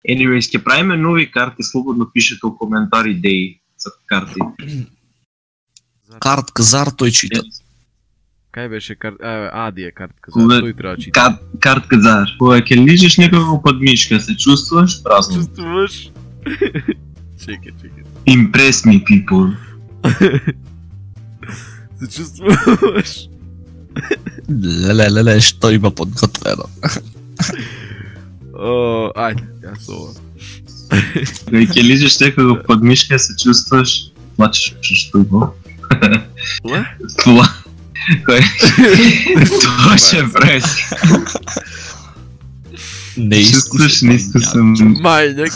Anyways, ќе правиме нови карти, слободно пишете у коментари идеи за карти. Карт Казар тој чита. Кај беше карт... Ади е карт Казар, тој треба чита. Карт Казар. Кога ќе лижиш некако под мишка, се чувствуваш празно. Чувствуваш? Чекай. Impress me, people. Се чувствуваш? Леле, што има подготвено. Ајде, јас ова. Кога ќе лижиш некако под мишка, се чувствуваш плачеш што има. Тла. Тоа ше прес. Неискусен. Мајњак.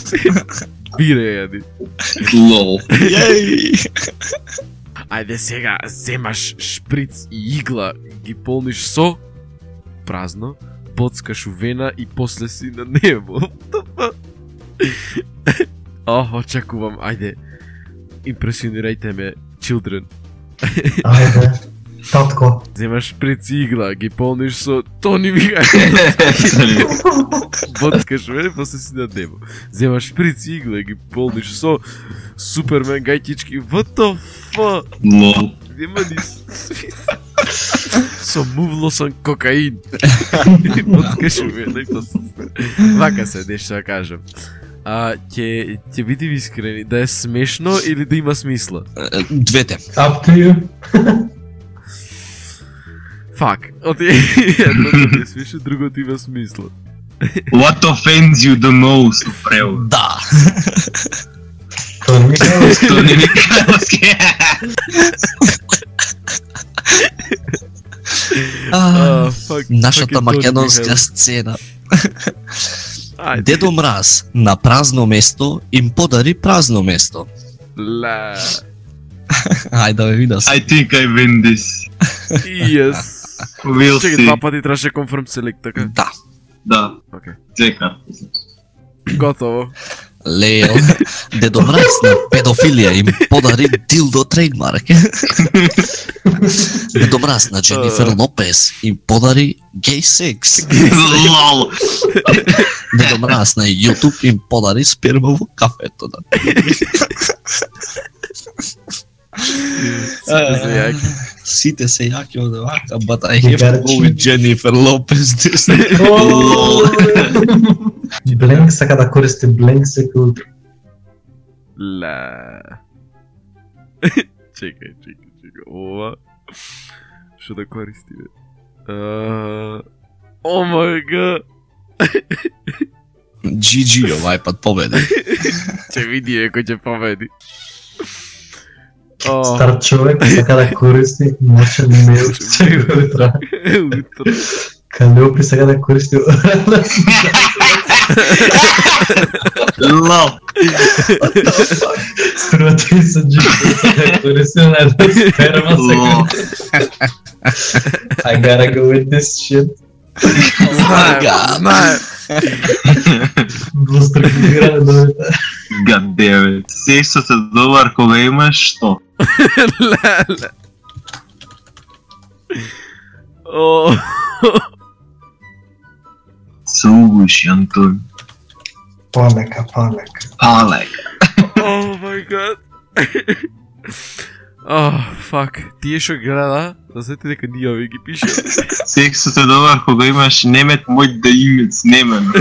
Бире јади. Лол. Ајде сега, земаш шприц и игла, ги полниш со празно, боцкаш у вена и после си на небо. Очекувам, ајде. Импресионирајте ме, children. Ајде, татко. Земаш шприц и игла, ги полниш со Тони Михајловски. Боцкаш у вена и после си на небо. Земаш шприц и игла, ги полниш со Супермен гајтички. What the fuck? Лол. Нема ни со мувлосан кокаин. Боцкаш у вена и после си. Вака се, нешто да кажам. Ќе бидем искрени, да е смешно или да има смисла? Двете. Up to you. Фак, едното не е смешно, другото има смисла. What offends you the most, превод? Да. Тони Михајловски. Тони Михајловски. Нашата македонска сцена. Дедо Мраз на празно место им подари празно место. Ла. Ајде да ме видас. I think I win this. Yes. We'll Чекай, see. два пати траше confirm select, така? Да. Окей. Чека. Готово. Лео, Дедо Мраз на педофилија им подари дилдо трейдмарк. Дедо Мраз на Дженифер Лопес им подари гей секс. Лол. Дедо Мраз на YouTube им подари сперма во кафето. Сите се јаки од вака, but I have to go with Jennifer Lopez this day. Бленк сака да користи бленк секој утро. Ла. Чекај. Ова. Што да користиме? О мај гад. GG овај пат победи. Ќе види кој ќе победи. Стар човек сака да користи мочен мејл секој утро. Утро. Калеопи сака да користи Лол. Прво ти се джипи да користи на сперма секој. I gotta go with this shit. Знаем. Двуструктуриране довета. God damn it. Сексот е добар кога имаш што? Леле. О. Се угуши, Антон. Полека. Палек. О мај гад. Фак, тие што града, да сете дека ние овие ги пише. Сексот е добар кога имаш немет мој да имец немен.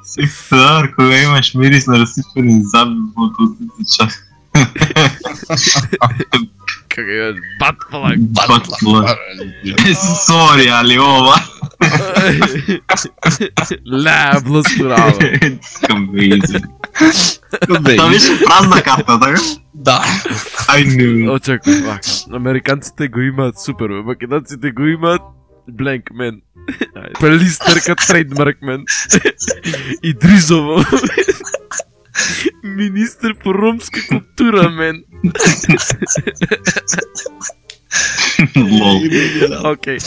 Сексот е добар кога имаш мирис на расипани заби во тосите чак. Како имаш батплак. Батплак. Сори, али ова. Ла, бластурава. It's amazing. Та беше празна карта, така? Да. I knew. Очекувам, вака. Американците го имаат супер, македонците го имаат blank мен. Пелистерка трейдмарк мен. Идризово. Министр по ромска култура мен. Лол. Окей.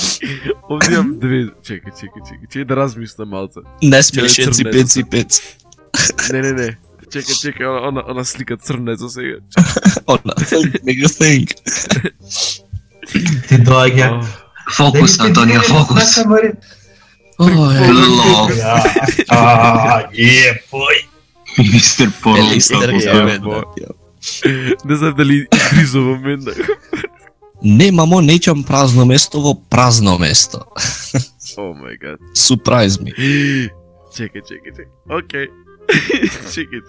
Овде имам две... Чекай да размислам малце. Не смешеци пеци. Не. Чекай, она слика црнецо сега. Она, make a think. Ти доаѓа. Фокус, Антонија, фокус. Лол. Мистер Порло. Не знам дали изгризува мен. Немамо, неќам празно место во празно место. О мај гад. Surprise me. Чекај. Окей. Чекај.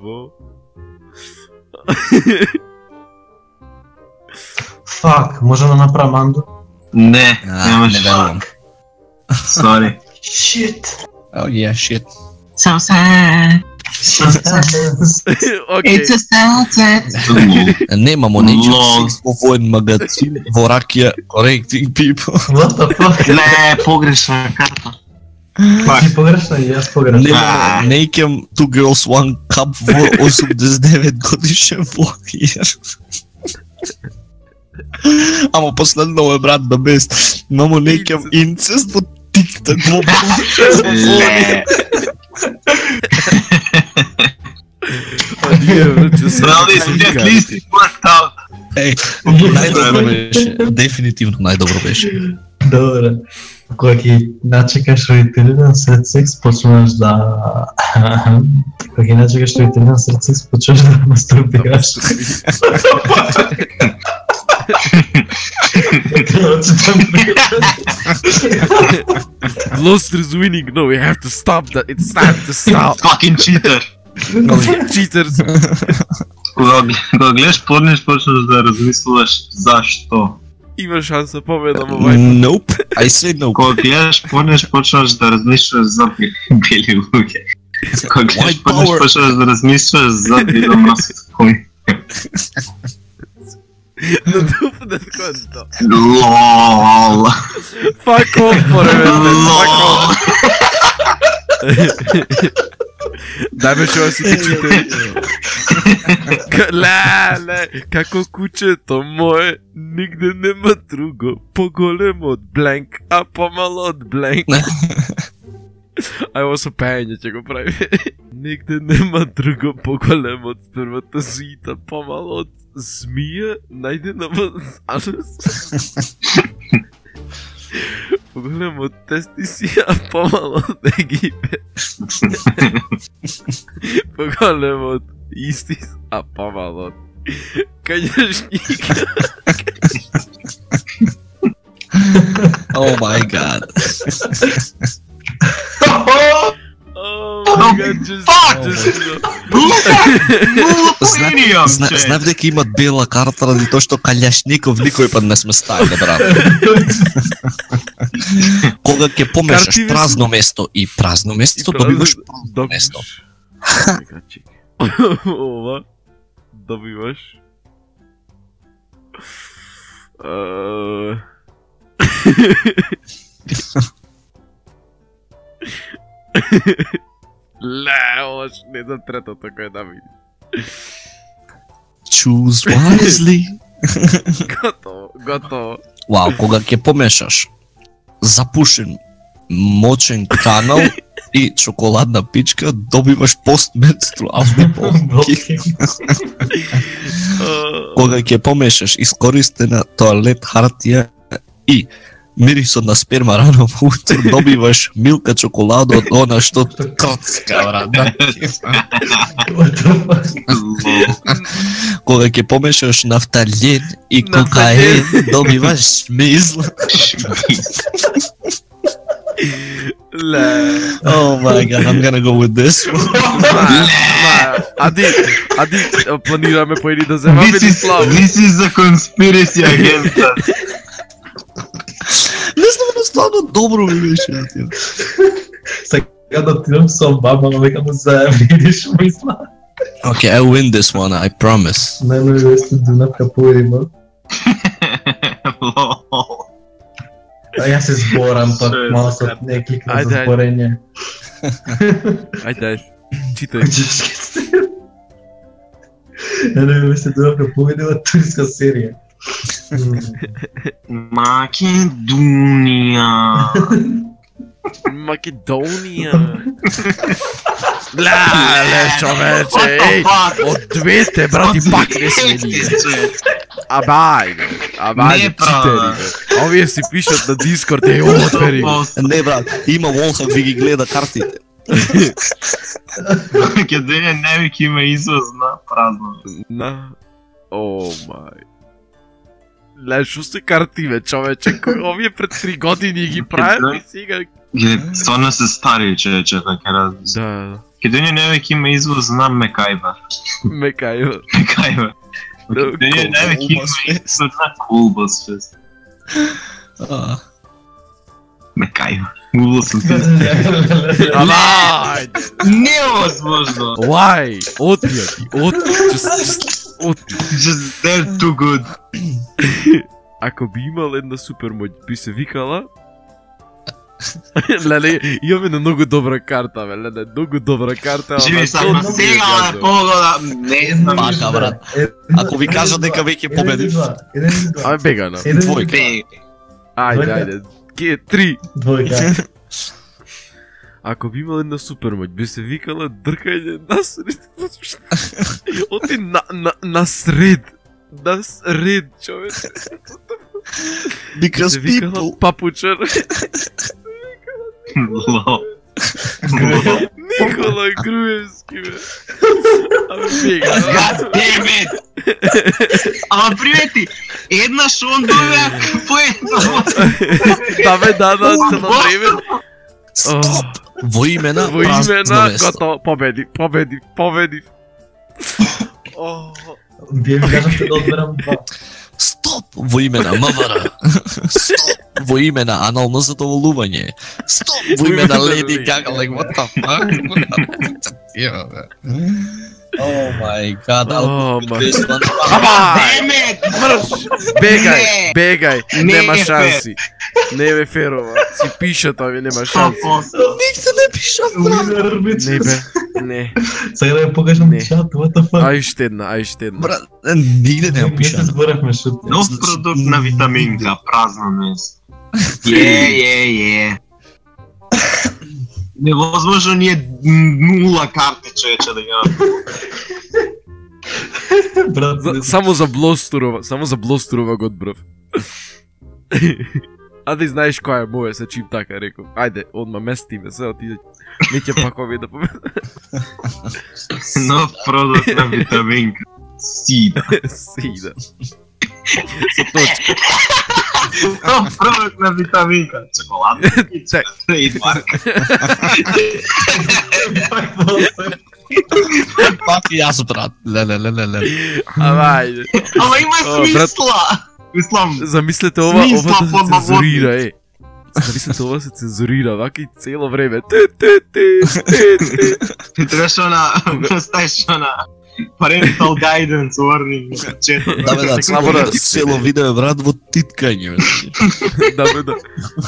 Во. Фак, може да направам Андо? Не, немаш. Не верувам. Sorry. Shit. Oh yeah, shit. So sad. Окей. It's a sunset. Немамо, неќам во воен магазин во ракија correcting people. What the fuck? Не, погрешна карта. Ти погрешна и јас погрешна. Немамо, неќам Two Girls One Cup во 89 годишен влогер. Ама последно е брат да без. Мамо, неќам инцест во TikTok во Не. Well, this at least it worked out. Најдобро беше. Дефинитивно најдобро беше. Добре. Кога ќе начекаш реитиран сред секс, почнуваш да... Кога ќе начекаш реитиран сред секс, почнуваш да мастурбираш. Lost is winning. No, we have to stop that. It's time to stop. Fucking cheater. Cheaters. Кога гледаш порнеш, почнеш да размислуваш зашто. Има шанса победам овај. Nope, I say no. Кога гледаш порнеш, почнеш да размислуваш за бели луѓе. Кога гледаш порнеш, почнеш да размислуваш за видомноси кој. Надупнат конто. Лол. Fuck off, поребе. Fuck off. Дај ме шо си читари. Леле, како кучето мое, нигде нема друго, поголемо од бленк, а помало од бленк. Ај, ово со пеење ќе го прави. Нигде нема друго поголемо од првата зита, помало од змија, најдена анус. Поголемо од тестиси, а помало од Египет. Поголемо од Истис, а помало од Кањашника. Oh my god. Oh my god, Знаев дека имат бела карта ради тоа што Каљашников никој пат не сме ставиле, брат. Кога ќе помешаш празно место и празно место, добиваш празно место. Ова добиваш ле, ова не за третото кој да види. Choose wisely. Готово. Вау, кога ќе помешаш запушен мочен канал и чоколадна пичка, добиваш постменструални болки. Кога ќе помешаш искористена тоалет хартија и мирисот на сперма рано во утро, добиваш милка чоколада од она што коцка, брат. Кога ќе помешаш нафтален и кокаин, добиваш шмизл. Oh my god, I'm gonna go with this one. Ади, планираме поеди да земаме диплома. This is a conspiracy against us. Не знам, но стварно добро ми беше. Сега да отидам со баба, но века му зајавиш мисла. Okay, I win this one, I promise. Најмногу е студунавка поерима. А јас се зборам, па мало со не кликна за зборење. Ајде, читај. Најмногу е студунавка поедила турска серија. Македонија. Македонија. Леле, човече, еј, од двете, брати, пак не сме ние. Абајде, читери, бе. Овие си пишат на Дискорд, еј, отвери го. Не, брат, има Волхак ви ги гледа картите. Македонија невик има извоз на празно. На... О, мај. Ле, шо се картиве, човече, овие пред 3 години ги правят и сега... Стварно се стари, човече, така размисли. Да. Македонија невик има извоз на Мекајба. Мекајва. Мекајба. Македонија невик има извоз на Колбас фест. Мекајба. Гугло сум ти. Абајде. Невозможно. Why? Отпија ти, just отпија. Just they're too good. Ако би имал една супермоќ, би се викала... Леле, имаме на многу добра карта, бе, леле, многу добра карта. Живи само сега на погода, не знам. Пака, брат. Ако ви кажа дека веќе победив, Абе, бега на. двојка. Ајде. 3. Двојка. Ако би имал една супермоќ, би се викала дркање насред. Оти насред. Насред, човече. Because Се викала people... папучар. Ло. Никола Груевски, бе. Абе, бега. God damn it! Ама привети, еднаш он добија по едно. Да, бе, да, цело време. Стоп! Во име на Во име празно на место. готово, победи. О, Вие ми кажавте да одберам два. Стоп! Во име на МВР. Стоп! Во име на анално задоволување. Стоп! Во име на Леди Гага. Like, what the fuck? Oh my god. Oh my- Damn it! Бегај, Не нема е шанси. Не е ферова, си пиша тоа, нема шанси. Никто не пиша, Winner, bitch. Не бе, не. Сега да ја покажам Не. чат, what the fuck. Ај штедна. брат. Нигде не Не се пиша. зборевме шут. Нов продукт на витаминка, празно место. Е. Невозможно ние нула карти, човече, да ги Брат, Само за блострува го одбрав. А да знаеш која е моја, се чим така реков. Ајде, одма мести ме се, отиде. Не ќе пак овие да победа. Нов продукт на витаминка. Сида. Сида. Со точка. Нов продукт на витаминка. Чоколадна пица. Трейдмарк. Пак и јас, брат. Леле. Ајде. Ама има О, брат. смисла. Мислам, Замислете ова Смисла да се подмаводник. цензурира, Замислете ова се цензурира, вака и цело време. ти требаш она, ставиш она parental guidance warning на чето. Да, бе, да, Само цело видео, брат, во титкање. Да, бе, да.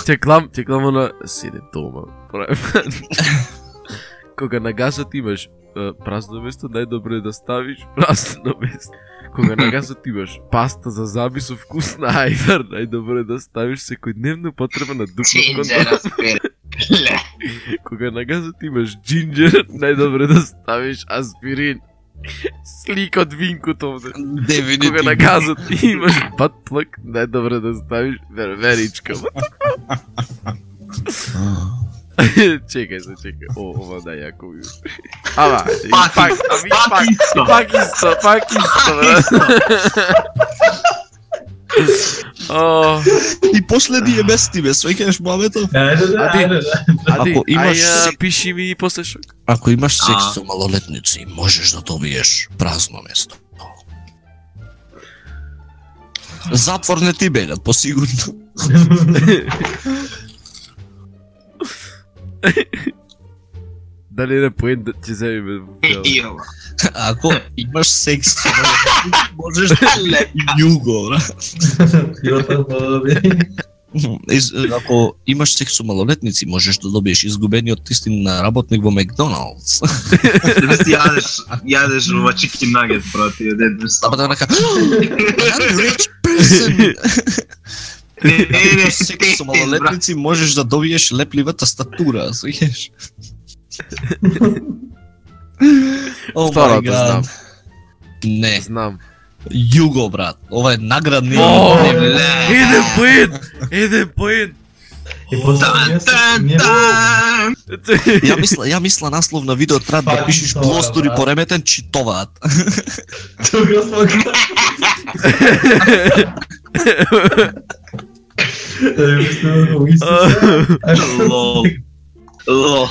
Ќе клам она седе дома. Кога на газот имаш празно место, најдобро е да ставиш празно место. Кога на газот имаш паста за зъби со вкус на ајвар, најдобро е да ставиш секојдневно потреба на дупло кондом. Кога на газот имаш джинџер, најдобро е да ставиш аспирин. Слика од винкот овде. Кога на газот имаш батплак, најдобро е да ставиш верверичка. Чекај. Ова да јако ви. Ама, пак исто, брат. И последние мести, бе, свеќаш мамето. Ајде. Ако имаш Ај, пиши ми и после шок. Ако имаш секс со малолетници, можеш да добиеш празно место. Затвор не ти бедат, посигурно. Дали не поен да ќе земеме во филм? Ако имаш секс со малолетници, можеш да југо, Ако имаш секс со малолетници, можеш да добиеш изгубениот истин на работник во Макдоналдс. Јадеш ова chicken nugget, брат, и јадеш Ама да нака, I'm a rich person. Секс со малолетници можеш да добиеш леплива тастатура, свиеш? Oh my Второто знам. god. Не, Знам. Југо брат. Ова е наградни. О, Не, еден поен. И после Ја мисла наслов на видео треба да пишеш Патисова, глостори брат. пореметен читоваат. Тука смока. Лол. Лол.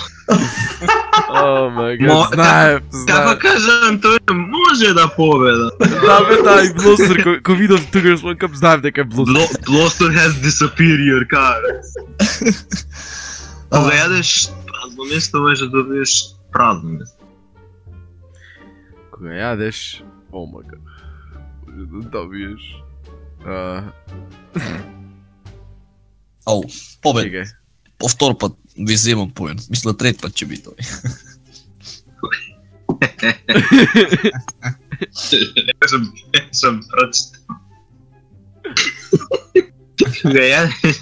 О май гад, знаев. Како кажа Антонио, може да победа. Да бе, да, и блостер, кој видов тука Small Cup, знаев дека е блостер. Блостер has the superior car. Кога јадеш празно место, може да добиеш празно место. Кога јадеш, о май гад, може да добиеш. Ау, побед. Чекај. По втор пат ви земам поен. Мисля трет пат ќе би тој. Сам прочитал. Кога јадеш...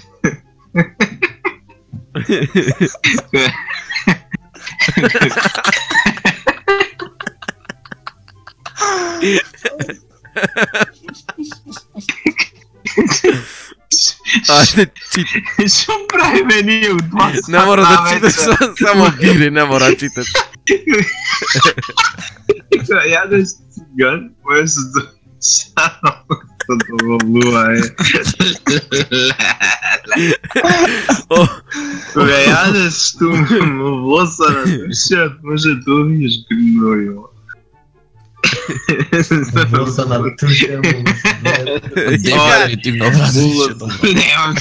Ајде, читай. Што правиме ние у 2 сата? Не мора да читаш, само бири, не мора да читаш. Кога јадеш циган, можеш да шарото да волува Кога јадеш влоса на душијат, може да добиеш гнојо. Влоса на тушија. Дефинитивно брат. више тоа. Немам.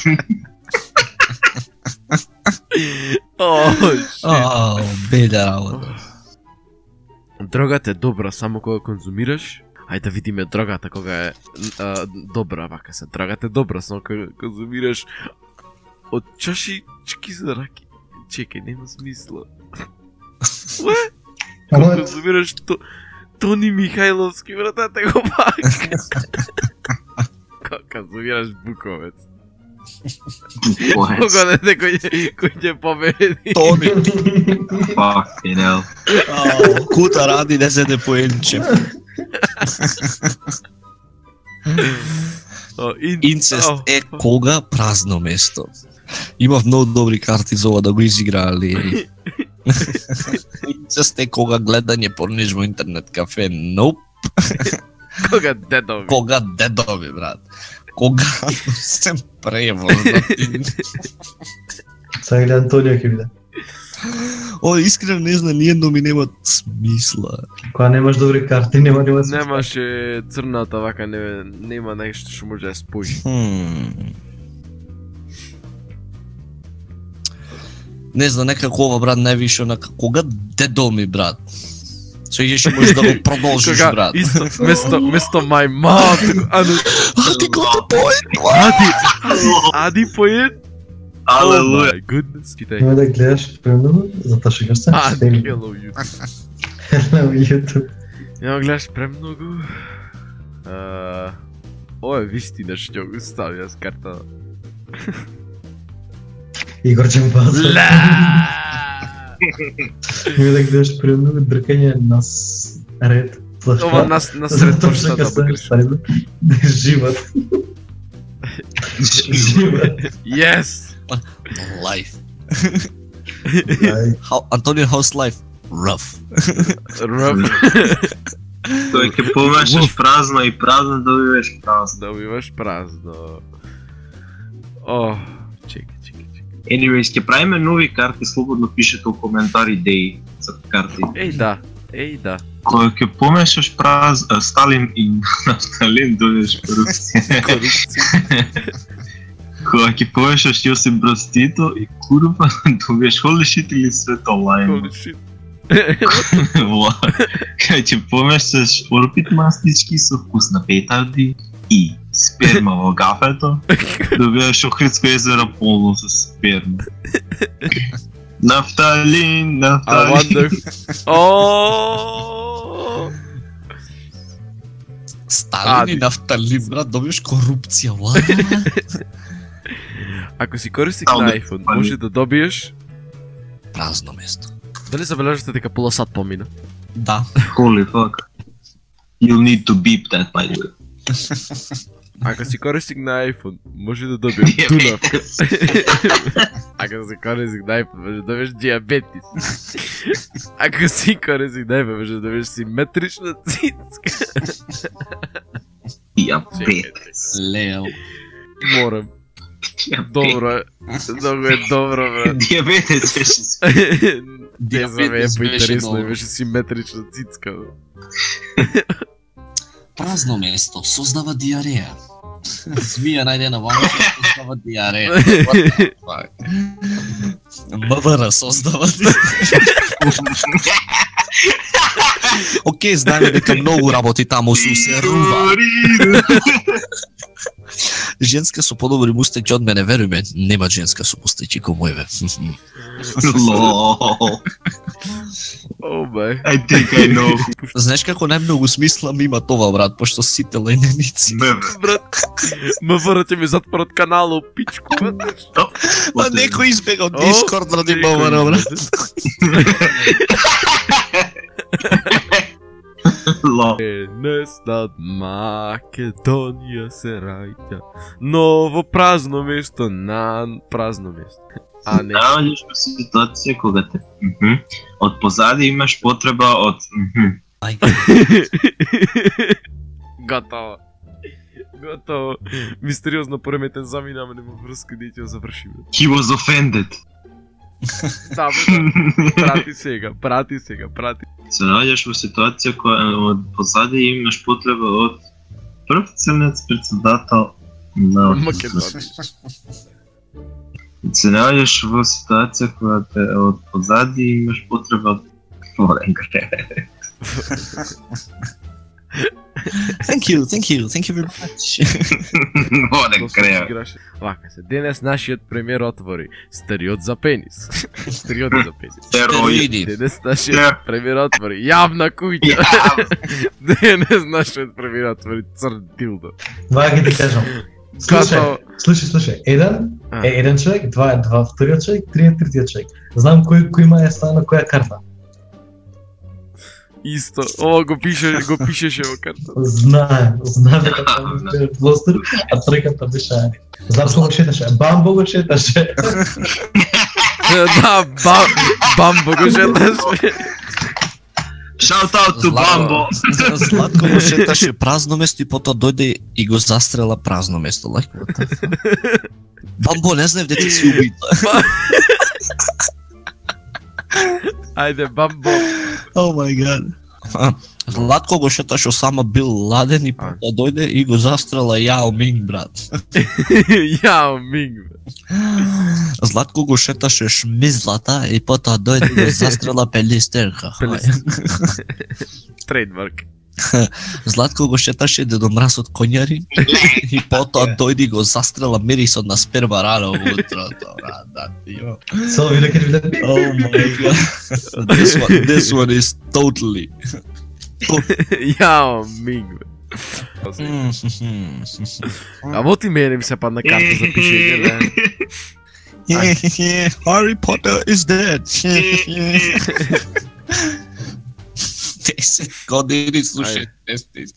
О, шит. Ау, беда работа. Дрогата е добра само кога конзумираш. Ајде да видиме дрогата кога е добра, вака се. Дрогата е добра само кога конзумираш од чашички за раки. Чекај, нема смисла. Кога конзумираш Тони Михајловски, братате го пак. Конзумираш буковец. Погодете кој ќе победи. Тони. Fucking hell. Кута ради не седе поенче. Инцест е кога празно место. Имав многу добри карти за ова да го изиграли. Инцест е кога гледање порниш во интернет кафе. Nope. Кога дедови. Кога дедови, брат. Кога се превознати. Сега гледам Антонио ќе биде. О, искрено не знам, ниедно ми немат смисла. Кога немаш добри карти, нема смисла. Немаше црната вака, нема нешто што може да спои. Не знам, некако ова брат највише онака кога дедо ми брат. Што можеш да го продолжиш брат. Исто, место my mom. Ади го поет. Ади поет. Алелуја. Oh my goodness. Читай. Нема да гледаш премногу, затоа што кажеш Ади, hello YouTube. на YouTube. Нема гледаш премногу. Ова е вистина што го стави јас карта. Игор Чемпазов. Нема да гледаш премногу дркање на ред. Ова на сред точно да покриш. Живот. Живот. Yes. Life. Ај, Антонио House Life. Rough. Роб. Тој ќе помешаш празно и празно добиваш празно. Добиваш празно. О, чекај. Anyways, ќе правиме нови карти, слободно пишете у коментари идеи за карти. Еј да. Кога ќе помешаш Сталин и Нафталин добиваш корупција. Кога ќе помешаш Јосип Брз Тито и Курба добиваш Holy shit или Свето Лајн. Holy shit. Кога ќе помешаш Орбит мастички со вкус на петарди и сперма во гафето, добиваш Охридско езеро полно со сперма. Нафталин. I wonder. Oh. Сталин и Нафталин, брат, добиваш корупција, what? Ако си корисник на iPhone, може да добиеш... Празно место. Дали забележате дека пола сат помина? Да. Holy fuck. You'll need to beep that, by the way. Ако си корисник на iPhone, може да добиеш дунавка. Ако си корисник на iPhone, може да добиеш диабетис. Ако си корисник на iPhone, може да добиеш симетрична цицка. Диабетес. Лео. Морам. Добро е. Много е добро, брат. Диабетес беше си. Не за ме е Диабетес беше поинтересно, много. беше симетрична цицка. Празно место создава диареја. Звија најдена во место создава диареја. МВР создава диареја. Океј, знаеме дека многу работи таму се усерува. Женска со подобри мустаки од мене, веруј, нема женска со мустаки ко мојве. Лол. О, бе. I think I know. Знаеш како најмногу смислам има това, брат, пошто сите лененици. Брат, МВР ќе ми затворат каналот, пичку, брат. А некој избега од Дискорд ради МВР, брат. Лол. Денес над Македонија се раѓа ново празно место на празно место. А не. Наоѓаш во ситуација кога те од позади имаш потреба од Готово. Готово. Мистериозно пореметен заминаме нема врска да ќе завршиме. He was offended. Да, бе, прати сега. Се наоѓаш во ситуација која од позади имаш потреба од прв црнец председател на Македонија. Се наоѓаш во ситуација која те од позади имаш потреба од Воден кревет. Thank you very much. Воден кревет. Вака се, денес нашиот премиер отвори стериот за пенис. Стериот за пенис. Стероиди. Денес нашиот премиер отвори јавна куќа. Денес нашиот премиер отвори црн дилдо. Два ги ти кажам. Слушај. Еден човек, два вториот човек, третиот човек. Знам кој има е стана која карта. Исто, ова го пишеше во карта. Знае дека таму беше плостер, а тројката беше Ани. Знам што го шеташе, Бамбо го шеташе. Да, Бамбо го шеташе. Shout out to Bambo. Златко го шеташе празно место и потоа дојде и го застрела празно место. Бамбо, не знаев дека си убит. Ајде, Бамбо. Oh my god. Златко го шеташе Осама Бил Ладен и потоа дојде и го застрела Јао Минг, брат. Јао Минг. Златко го шеташе Шмизлата и потоа дојде и го застрела Пелистерка. Трейдмарк. Златко го шеташе Дедо Мраз од Коњари и потоа дојде и го застрела Мирисон на сперма рано во утрото, брат. So we look at that. Oh my god. This one is totally. Јао Минг. А вот и мене ми се падна карта за пишење, бе. Harry Potter is dead. 10 години слушај, 10.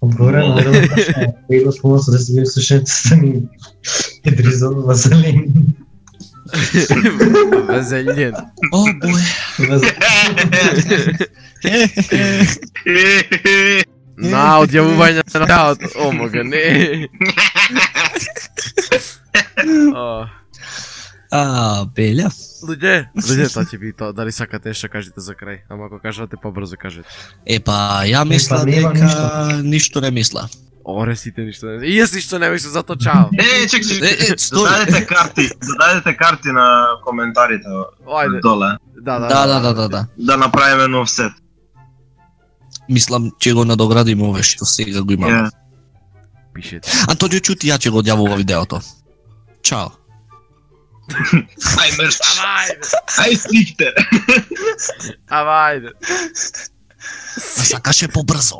Одгоре на едно прашање. Его спомнам се да се били слушајците ни Идризон Вазелин. Вазелин. О, бој. На одјавување на тялото. О, мога, не. Белја. Луѓе, тоа ќе би тоа. Дали сакате нешто кажете за крај? Ама ако кажете побрзо кажете. Ја мисла нема дека ништо не мисла. Оре, сите ништо не. И јас ништо не мислам, зато чао. Чек. Стои. Зададете карти на коментарите Ајде. доле. Да. Да направиме нов сет. Мислам, че го надоградиме ове што сега го имаме. Пишете. Антонио Чути, ја ќе го одјавува видеото. Чао. Ај мерш. Авајде. Ај слихте. Авајде. Сакаше побрзо.